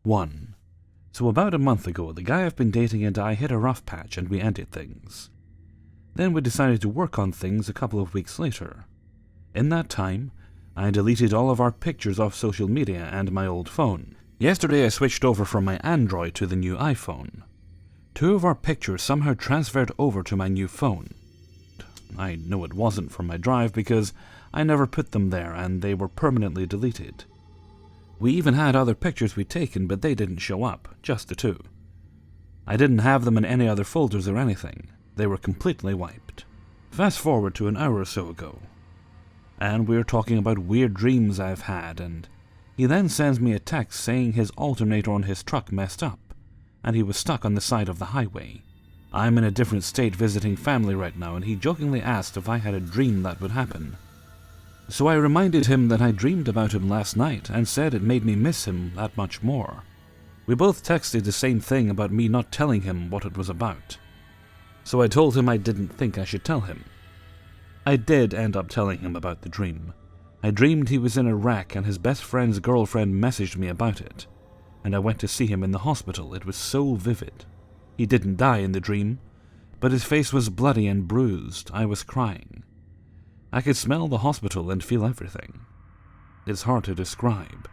1. So about a month ago, the guy I've been dating and I hit a rough patch and we ended things. Then we decided to work on things a couple of weeks later. In that time, I deleted all of our pictures off social media and my old phone. Yesterday I switched over from my Android to the new iPhone. 2 of our pictures somehow transferred over to my new phone. I know it wasn't from my drive because I never put them there and they were permanently deleted. We even had other pictures we'd taken, but they didn't show up, just the 2. I didn't have them in any other folders or anything. They were completely wiped. Fast forward to an hour or so ago, and we're talking about weird dreams I've had, and he then sends me a text saying his alternator on his truck messed up, and he was stuck on the side of the highway. I'm in a different state visiting family right now, and he jokingly asked if I had a dream that would happen. So I reminded him that I dreamed about him last night and said it made me miss him that much more. We both texted the same thing about me not telling him what it was about. So I told him I didn't think I should tell him. I did end up telling him about the dream. I dreamed he was in a wreck and his best friend's girlfriend messaged me about it, and I went to see him in the hospital. It was so vivid. He didn't die in the dream, but his face was bloody and bruised. I was crying. I could smell the hospital and feel everything. It's hard to describe.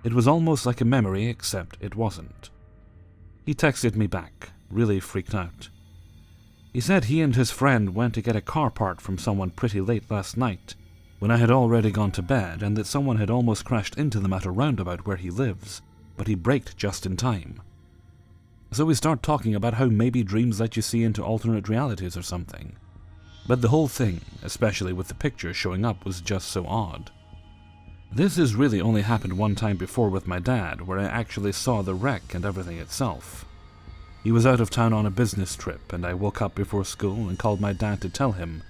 It was almost like a memory, except it wasn't. He texted me back, really freaked out. He said he and his friend went to get a car part from someone pretty late last night, when I had already gone to bed, and that someone had almost crashed into them at a roundabout where he lives, but he braked just in time. So we start talking about how maybe dreams let you see into alternate realities or something. But the whole thing, especially with the picture showing up, was just so odd. This has really only happened one time before with my dad, where I actually saw the wreck and everything itself. He was out of town on a business trip, and I woke up before school and called my dad to tell him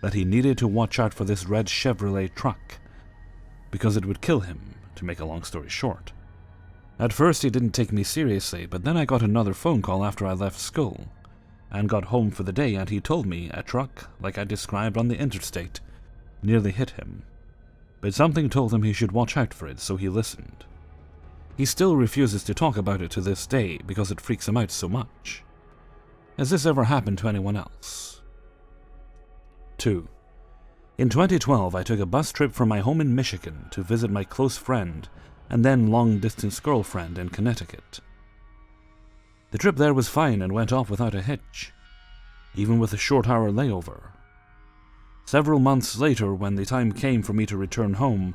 that he needed to watch out for this red Chevrolet truck, because it would kill him, to make a long story short. At first he didn't take me seriously, but then I got another phone call after I left school, and got home for the day, and he told me a truck, like I described on the interstate, nearly hit him. But something told him he should watch out for it, so he listened. He still refuses to talk about it to this day because it freaks him out so much. Has this ever happened to anyone else? 2. In 2012, I took a bus trip from my home in Michigan to visit my close friend and then long-distance girlfriend in Connecticut. The trip there was fine and went off without a hitch, even with a short-hour layover. Several months later, when the time came for me to return home,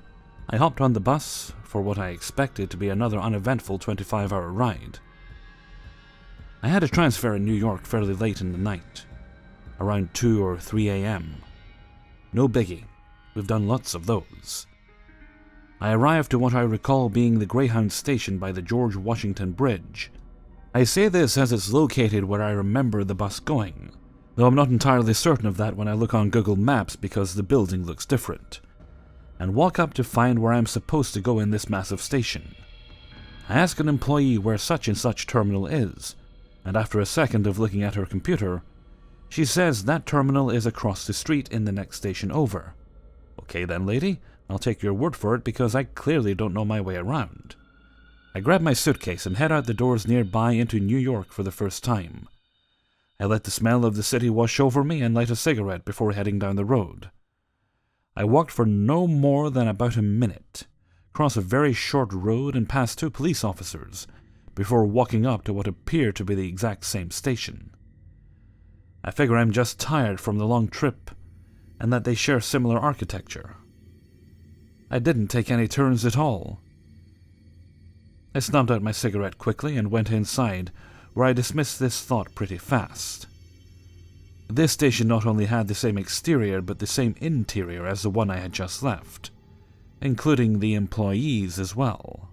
I hopped on the bus for what I expected to be another uneventful 25-hour ride. I had a transfer in New York fairly late in the night, around 2 or 3 a.m. No biggie, we've done lots of those. I arrived to what I recall being the Greyhound station by the George Washington Bridge. I say this as it's located where I remember the bus going, though I'm not entirely certain of that when I look on Google Maps because the building looks different, and walk up to find where I'm supposed to go in this massive station. I ask an employee where such and such terminal is, and after a second of looking at her computer, she says that terminal is across the street in the next station over. Okay then, lady, I'll take your word for it because I clearly don't know my way around. I grab my suitcase and head out the doors nearby into New York for the first time. I let the smell of the city wash over me and light a cigarette before heading down the road. I walked for no more than about a minute, crossed a very short road and passed 2 police officers, before walking up to what appeared to be the exact same station. I figure I'm just tired from the long trip, and that they share similar architecture. I didn't take any turns at all. I snubbed out my cigarette quickly and went inside, where I dismissed this thought pretty fast. This station not only had the same exterior but the same interior as the one I had just left, including the employees as well.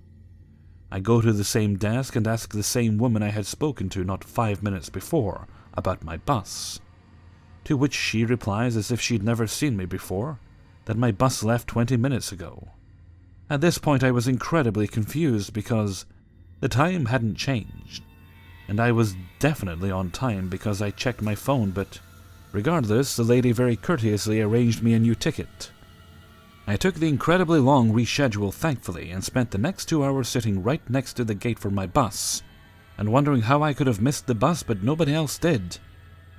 I go to the same desk and ask the same woman I had spoken to not 5 minutes before about my bus, to which she replies as if she'd never seen me before, that my bus left 20 minutes ago. At this point I was incredibly confused because the time hadn't changed, and I was definitely on time because I checked my phone, but regardless, the lady very courteously arranged me a new ticket. I took the incredibly long reschedule thankfully and spent the next 2 hours sitting right next to the gate for my bus, and wondering how I could have missed the bus but nobody else did.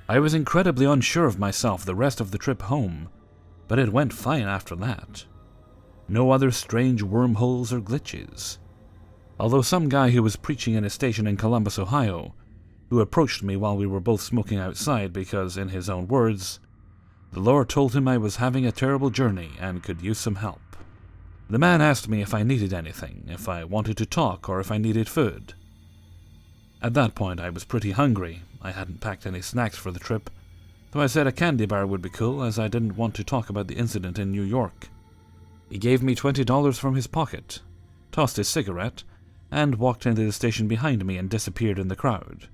I was incredibly unsure of myself the rest of the trip home, but it went fine after that. No other strange wormholes or glitches. Although some guy who was preaching in a station in Columbus, Ohio, who approached me while we were both smoking outside because, in his own words, the Lord told him I was having a terrible journey and could use some help. The man asked me if I needed anything, if I wanted to talk, or if I needed food. At that point I was pretty hungry. I hadn't packed any snacks for the trip, though I said a candy bar would be cool as I didn't want to talk about the incident in New York. He gave me $20 from his pocket, tossed his cigarette, and walked into the station behind me and disappeared in the crowd.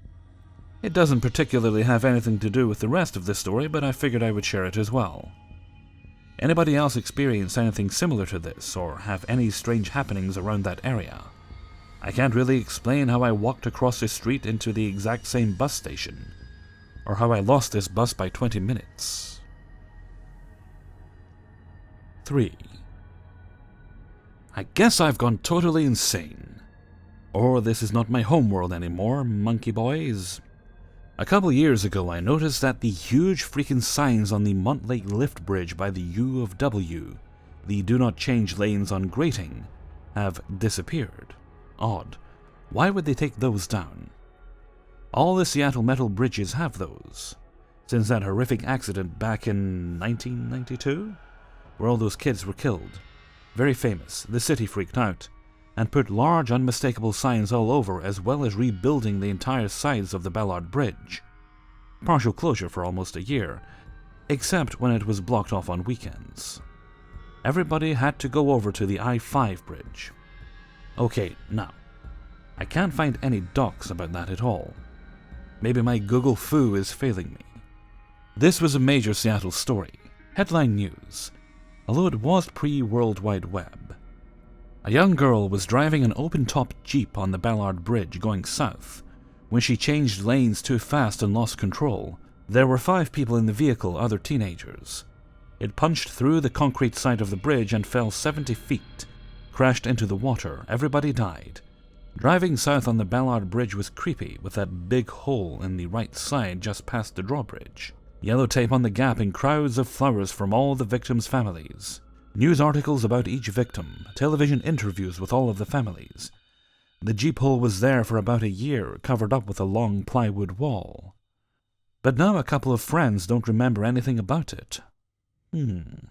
It doesn't particularly have anything to do with the rest of the story, but I figured I would share it as well. Anybody else experience anything similar to this, or have any strange happenings around that area? I can't really explain how I walked across the street into the exact same bus station, or how I lost this bus by 20 minutes. 3. I guess I've gone totally insane. Or this is not my homeworld anymore, monkey boys. A couple years ago I noticed that the huge freaking signs on the Montlake lift bridge by the U of W, the do not change lanes on grating, have disappeared. Odd. Why would they take those down? All the Seattle metal bridges have those, since that horrific accident back in 1992, where all those kids were killed. Very famous, the city freaked out, and put large unmistakable signs all over, as well as rebuilding the entire sides of the Ballard Bridge. Partial closure for almost a year, except when it was blocked off on weekends. Everybody had to go over to the I-5 bridge. Okay, now, I can't find any docs about that at all. Maybe my Google foo is failing me. This was a major Seattle story, headline news, although it was pre-World Wide Web. A young girl was driving an open-top Jeep on the Ballard Bridge going south. When she changed lanes too fast and lost control, there were 5 people in the vehicle, other teenagers. It punched through the concrete side of the bridge and fell 70 feet, crashed into the water. Everybody died. Driving south on the Ballard Bridge was creepy, with that big hole in the right side just past the drawbridge. Yellow tape on the gap and crowds of flowers from all the victims' families. News articles about each victim, television interviews with all of the families. The Jeep hole was there for about a year, covered up with a long plywood wall. But now a couple of friends don't remember anything about it. I'm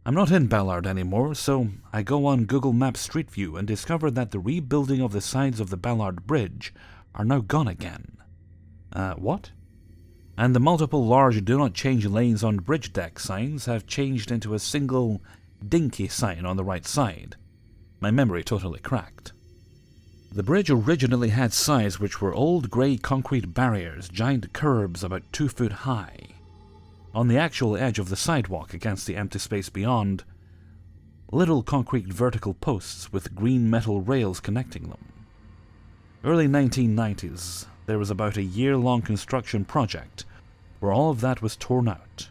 not in Ballard anymore, so I go on Google Maps Street View and discover that the rebuilding of the sides of the Ballard Bridge are now gone again. What? And the multiple large do not change lanes on bridge deck signs have changed into a single dinky sign on the right side. My memory totally cracked. The bridge originally had sides which were old grey concrete barriers, giant curbs about 2 feet high. On the actual edge of the sidewalk against the empty space beyond, little concrete vertical posts with green metal rails connecting them. Early 1990s, there was about a year-long construction project where all of that was torn out.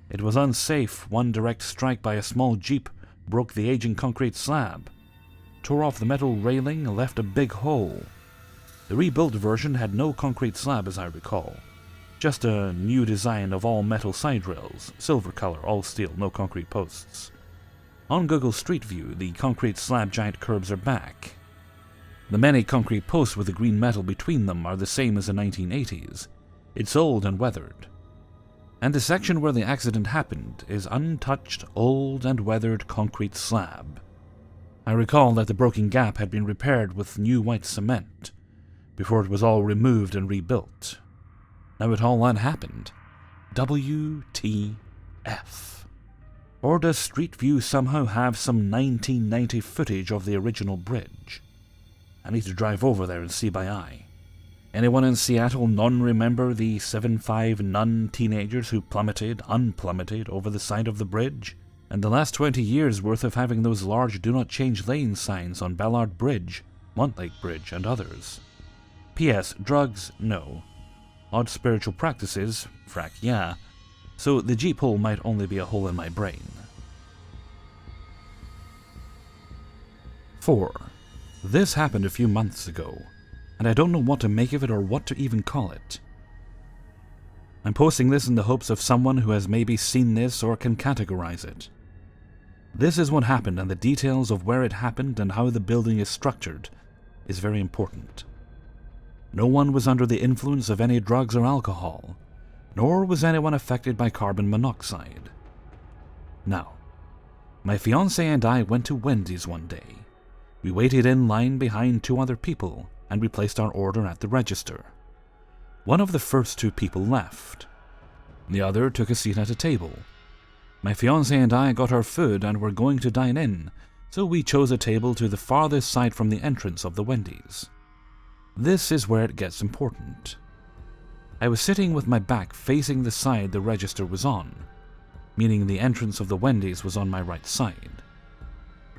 It was unsafe. One direct strike by a small Jeep broke the aging concrete slab, tore off the metal railing, and left a big hole. The rebuilt version had no concrete slab as I recall, just a new design of all metal side rails, silver color, all steel, no concrete posts. On Google Street View, the concrete slab giant curbs are back. The many concrete posts with the green metal between them are the same as the 1980s. It's old and weathered. And the section where the accident happened is untouched, old and weathered concrete slab. I recall that the broken gap had been repaired with new white cement before it was all removed and rebuilt. Now it all unhappened. WTF. Or does Street View somehow have some 1990 footage of the original bridge? I need to drive over there and see by eye. Anyone in Seattle remember the 7'5" nun teenagers who unplummeted over the side of the bridge? And the last 20 years worth of having those large do not change lane signs on Ballard Bridge, Montlake Bridge, and others. P.S. Drugs, no. Odd spiritual practices, frack yeah. So the Jeep hole might only be a hole in my brain. 4. This happened a few months ago, and I don't know what to make of it or what to even call it. I'm posting this in the hopes of someone who has maybe seen this or can categorize it. This is what happened, and the details of where it happened and how the building is structured is very important. No one was under the influence of any drugs or alcohol, nor was anyone affected by carbon monoxide. Now, my fiancé and I went to Wendy's one day. We waited in line behind 2 other people, and we placed our order at the register. One of the first 2 people left. The other took a seat at a table. My fiancé and I got our food and were going to dine in, so we chose a table to the farthest side from the entrance of the Wendy's. This is where it gets important. I was sitting with my back facing the side the register was on, meaning the entrance of the Wendy's was on my right side.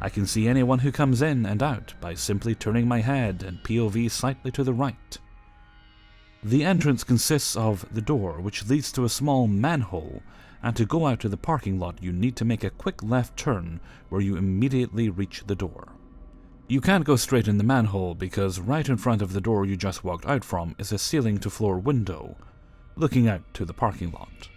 I can see anyone who comes in and out by simply turning my head and POV slightly to the right. The entrance consists of the door, which leads to a small manhole, and to go out to the parking lot you need to make a quick left turn where you immediately reach the door. You can't go straight in the manhole because right in front of the door you just walked out from is a ceiling-to-floor window, looking out to the parking lot.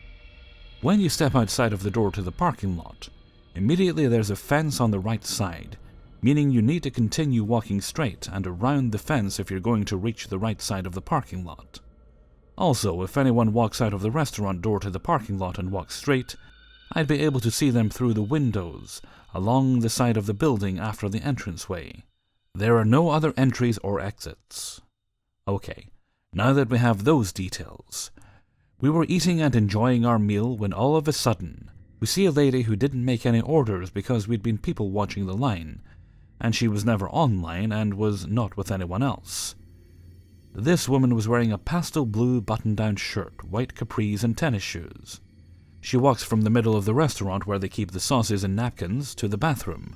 When you step outside of the door to the parking lot, immediately there's a fence on the right side, meaning you need to continue walking straight and around the fence if you're going to reach the right side of the parking lot. Also, if anyone walks out of the restaurant door to the parking lot and walks straight, I'd be able to see them through the windows along the side of the building after the entranceway. There are no other entries or exits. Okay, now that we have those details, we were eating and enjoying our meal when all of a sudden, we see a lady who didn't make any orders because we'd been people watching the line, and she was never online and was not with anyone else. This woman was wearing a pastel blue button-down shirt, white capris, and tennis shoes. She walks from the middle of the restaurant where they keep the sauces and napkins to the bathroom,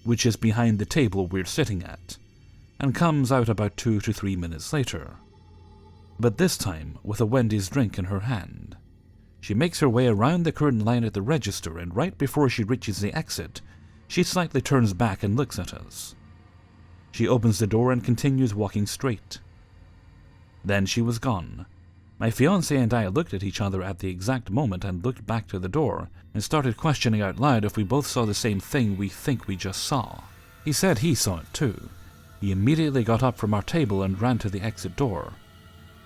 which is behind the table we're sitting at, and comes out about 2 to 3 minutes later. But this time with a Wendy's drink in her hand. She makes her way around the curtain line at the register, and right before she reaches the exit, she slightly turns back and looks at us. She opens the door and continues walking straight. Then she was gone. My fiancé and I looked at each other at the exact moment and looked back to the door and started questioning out loud if we both saw the same thing we think we just saw. He said he saw it too. He immediately got up from our table and ran to the exit door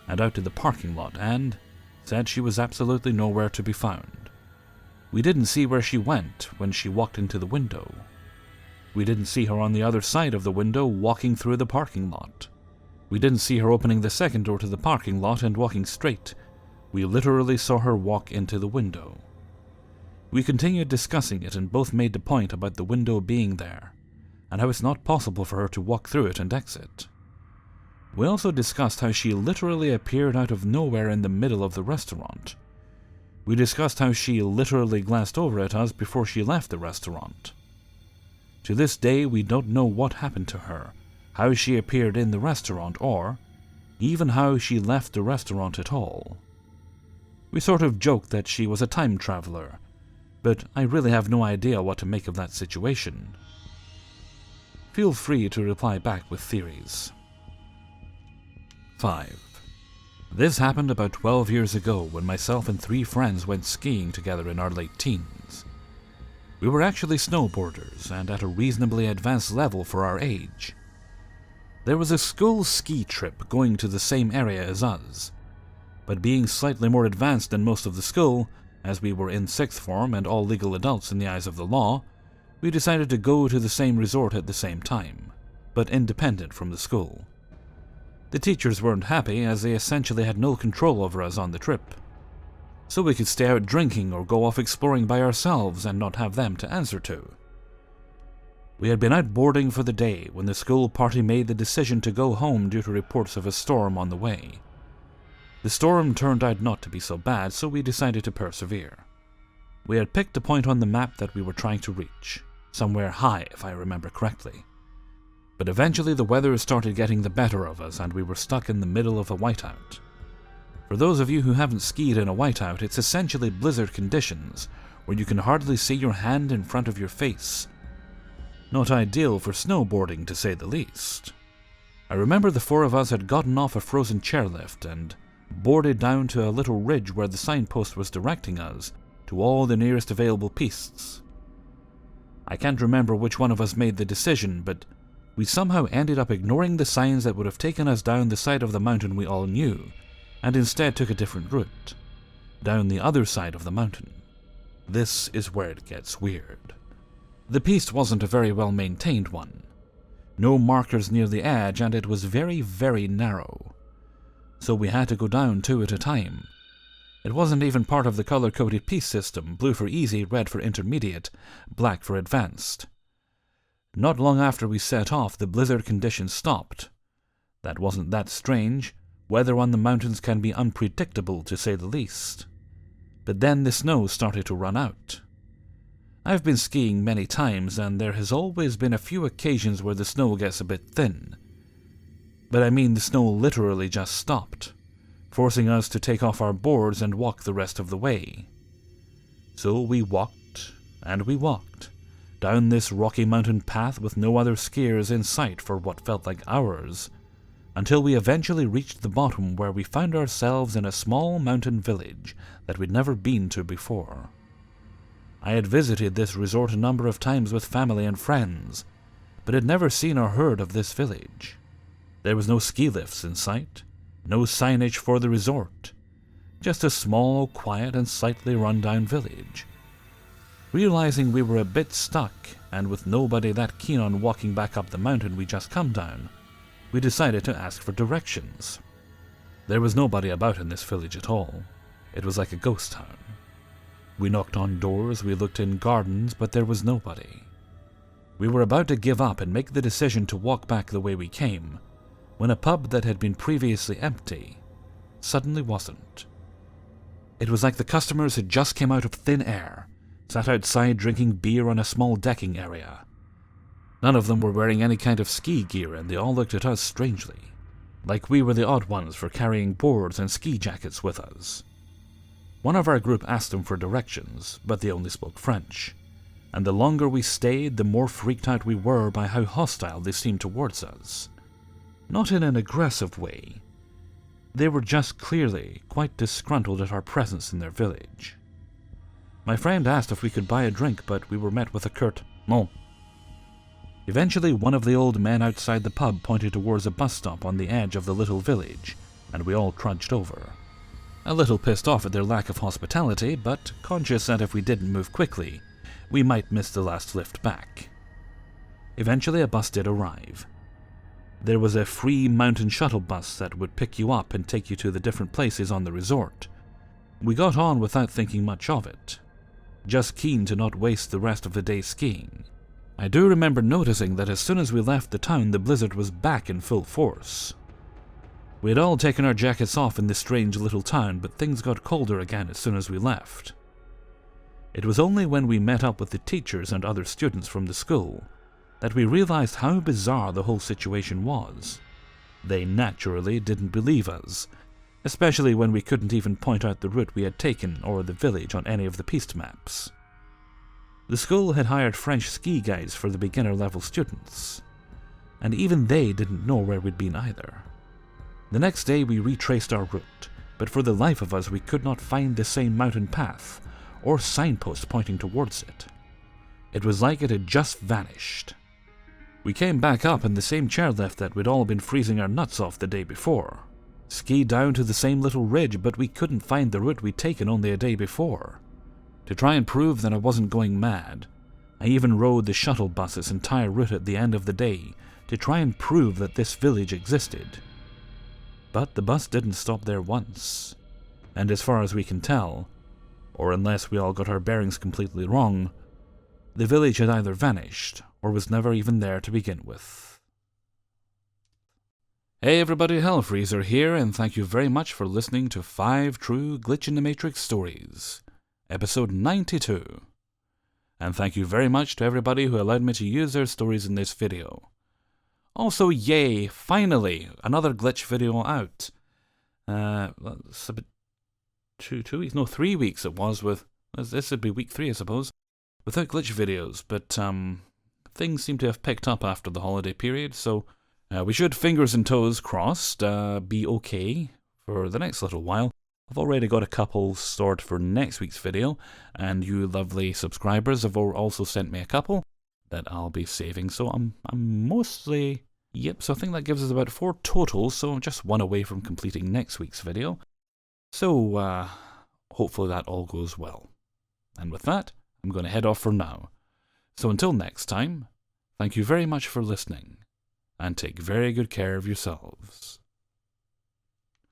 and out to the parking lot and said she was absolutely nowhere to be found. We didn't see where she went when she walked into the window. We didn't see her on the other side of the window walking through the parking lot. We didn't see her opening the second door to the parking lot and walking straight. We literally saw her walk into the window. We continued discussing it and both made the point about the window being there, and how it's not possible for her to walk through it and exit. We also discussed how she literally appeared out of nowhere in the middle of the restaurant. We discussed how she literally glanced over at us before she left the restaurant. To this day, we don't know what happened to her, how she appeared in the restaurant, or even how she left the restaurant at all. We sort of joked that she was a time traveler, but I really have no idea what to make of that situation. Feel free to reply back with theories. 5. This happened about 12 years ago when myself and 3 friends went skiing together in our late teens. We were actually snowboarders and at a reasonably advanced level for our age. There was a school ski trip going to the same area as us, but being slightly more advanced than most of the school, as we were in 6th form and all legal adults in the eyes of the law, we decided to go to the same resort at the same time, but independent from the school. The teachers weren't happy as they essentially had no control over us on the trip, so we could stay out drinking or go off exploring by ourselves and not have them to answer to. We had been out boarding for the day when the school party made the decision to go home due to reports of a storm on the way. The storm turned out not to be so bad, so we decided to persevere. We had picked a point on the map that we were trying to reach, somewhere high if I remember correctly. But eventually the weather started getting the better of us and we were stuck in the middle of a whiteout. For those of you who haven't skied in a whiteout, it's essentially blizzard conditions, where you can hardly see your hand in front of your face. Not ideal for snowboarding, to say the least. I remember the four of us had gotten off a frozen chairlift and boarded down to a little ridge where the signpost was directing us to all the nearest available pistes. I can't remember which one of us made the decision, but we somehow ended up ignoring the signs that would have taken us down the side of the mountain we all knew, and instead took a different route, down the other side of the mountain. This is where it gets weird. The piste wasn't a very well maintained one. No markers near the edge, and it was very, very narrow. So we had to go down two at a time. It wasn't even part of the color-coded piste system, blue for easy, red for intermediate, black for advanced. Not long after we set off, the blizzard conditions stopped. That wasn't that strange. Weather on the mountains can be unpredictable, to say the least. But then the snow started to run out. I've been skiing many times, and there has always been a few occasions where the snow gets a bit thin. But I mean the snow literally just stopped, forcing us to take off our boards and walk the rest of the way. So we walked, and we walked, down this rocky mountain path with no other skiers in sight for what felt like hours, until we eventually reached the bottom where we found ourselves in a small mountain village that we'd never been to before. I had visited this resort a number of times with family and friends, but had never seen or heard of this village. There was no ski lifts in sight, no signage for the resort, just a small, quiet and slightly run-down village. Realizing we were a bit stuck, and with nobody that keen on walking back up the mountain we just come down, we decided to ask for directions. There was nobody about in this village at all. It was like a ghost town. We knocked on doors, we looked in gardens, but there was nobody. We were about to give up and make the decision to walk back the way we came, when a pub that had been previously empty suddenly wasn't. It was like the customers had just come out of thin air, sat outside drinking beer on a small decking area. None of them were wearing any kind of ski gear, and they all looked at us strangely, like we were the odd ones for carrying boards and ski jackets with us. One of our group asked them for directions, but they only spoke French, and the longer we stayed, the more freaked out we were by how hostile they seemed towards us. Not in an aggressive way. They were just clearly quite disgruntled at our presence in their village. My friend asked if we could buy a drink, but we were met with a curt "No." Eventually, one of the old men outside the pub pointed towards a bus stop on the edge of the little village, and we all trudged over. A little pissed off at their lack of hospitality, but conscious that if we didn't move quickly, we might miss the last lift back. Eventually, a bus did arrive. There was a free mountain shuttle bus that would pick you up and take you to the different places on the resort. We got on without thinking much of it, just keen to not waste the rest of the day skiing. I do remember noticing that as soon as we left the town, the blizzard was back in full force. We had all taken our jackets off in this strange little town, but things got colder again as soon as we left. It was only when we met up with the teachers and other students from the school that we realized how bizarre the whole situation was. They naturally didn't believe us, especially when we couldn't even point out the route we had taken or the village on any of the piste maps. The school had hired French ski guides for the beginner-level students, and even they didn't know where we'd been either. The next day we retraced our route, but for the life of us we could not find the same mountain path or signpost pointing towards it. It was like it had just vanished. We came back up in the same chairlift that we'd all been freezing our nuts off the day before, skied down to the same little ridge, but we couldn't find the route we'd taken only a day before. To try and prove that I wasn't going mad, I even rode the shuttle bus's entire route at the end of the day to try and prove that this village existed. But the bus didn't stop there once, and as far as we can tell, or unless we all got our bearings completely wrong, the village had either vanished or was never even there to begin with. Hey everybody, Hellfreezer here, and thank you very much for listening to 5 True Glitch in the Matrix Stories, episode 92. And thank you very much to everybody who allowed me to use their stories in this video. Also, yay, finally, another glitch video out. It's a bit 2 weeks, no, 3 weeks it was with, this would be week 3 I suppose, without glitch videos, but things seem to have picked up after the holiday period, so we should, fingers and toes crossed, be okay for the next little while. I've already got a couple stored for next week's video, and you lovely subscribers have also sent me a couple that I'll be saving, so I'm mostly... Yep, so I think that gives us about 4 total, so just 1 away from completing next week's video. So, hopefully that all goes well. And with that, I'm going to head off for now. So until next time, thank you very much for listening, and take very good care of yourselves.